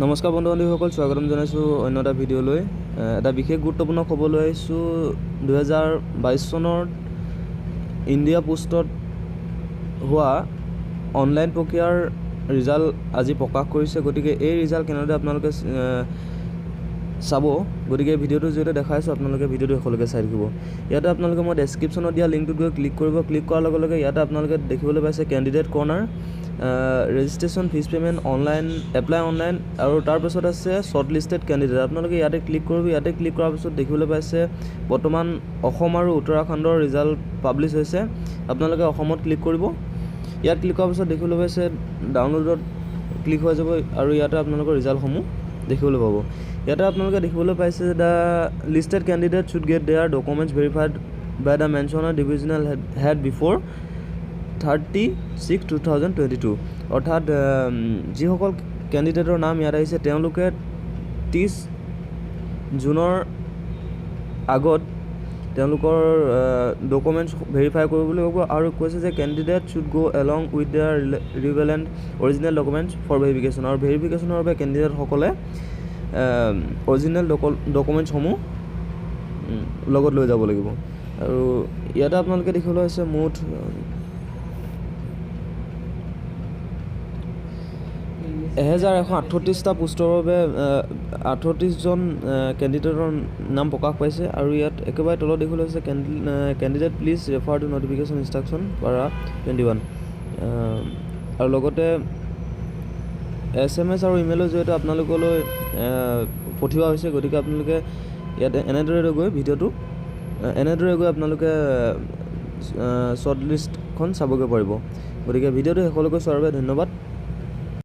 নমস্কাৰ বন্ধু বান্ধৱীসকল, স্বাগতম জনাইছোঁ অন্য এটা ভিডিঅ'লৈ। এটা বিশেষ গুৰুত্বপূৰ্ণ খবৰ লৈ আহিছোঁ। 2022 চনৰ ইণ্ডিয়া পোষ্টত হোৱা অনলাইন প্ৰক্ৰিয়াৰ ৰিজাল্ট আজি প্ৰকাশ কৰিছে। গতিকে এই ৰিজাল্ট কেনেদৰে আপোনালোকে চাব, গতিকে ভিডিঅ'টোৰ জৰিয়তে দেখাইছোঁ, আপোনালোকে ভিডিঅ'টো শেষলৈকে চাই থাকিব। ইয়াতে আপোনালোকে মই ডেছক্ৰিপশ্যনত দিয়া লিংকটোত গৈ ক্লিক কৰিব। ক্লিক কৰাৰ লগে লগে ইয়াতে আপোনালোকে দেখিবলৈ পাইছে candidate কৰ্নাৰ, registration fees payment online, apply online, আৰু তাৰপিছত আছে শ্বৰ্টলিষ্টেড কেণ্ডিডেট। আপোনালোকে ইয়াতে ক্লিক কৰিব। ইয়াতে ক্লিক কৰাৰ পিছত দেখিবলৈ পাইছে বৰ্তমান অসম আৰু উত্তৰাখণ্ডৰ ৰিজাল্ট পাব্লিছ হৈছে। আপোনালোকে অসমত ক্লিক কৰিব। ইয়াত ক্লিক কৰাৰ পিছত দেখিবলৈ পাইছে ডাউনলোডত ক্লিক হৈ যাব আৰু ইয়াতে আপোনালোকৰ ৰিজাল্টসমূহ দেখিবলৈ পাব। ইয়াতে আপোনালোকে দেখিবলৈ পাইছে the listed candidate should get their documents verified by the mentioned divisional head before 30/6/2022। অৰ্থাৎ যিসকল কেণ্ডিডেটৰ নাম ইয়াত আহিছে তেওঁলোকে 30 জুনৰ আগত তেওঁলোকৰ ডকুমেণ্টছ ভেৰিফাই কৰিবলৈ হ'ব আৰু কৈছে যে candidate should go' along with their relevant original documents for verification. আৰু ভেৰিফিকেশ্যনৰ বাবে কেণ্ডিডেটসকলে অৰিজিনেল ডকুমেণ্টছসমূহ লগত লৈ যাব লাগিব। আৰু ইয়াতে আপোনালোকে দেখিবলৈ হৈছে মুঠ 1138টা পোষ্টৰ বাবে 38জন কেণ্ডিডেটৰ নাম প্ৰকাশ পাইছে। আৰু ইয়াত একেবাৰে তলত দেখিবলৈ হৈছে candidate please refer to notification instruction পাৰা 21। আৰু লগতে SMS আৰু ইমেইলৰ জৰিয়তে আপোনালোকলৈ পঠিওৱা হৈছে। গতিকে আপোনালোকে ইয়াতে এনেদৰে গৈ আপোনালোকে শ্বৰ্ট লিষ্টখন চাবগৈ পাৰিব। গতিকে ভিডিঅ'টো শেষলৈকে চোৱাৰ বাবে ধন্যবাদ।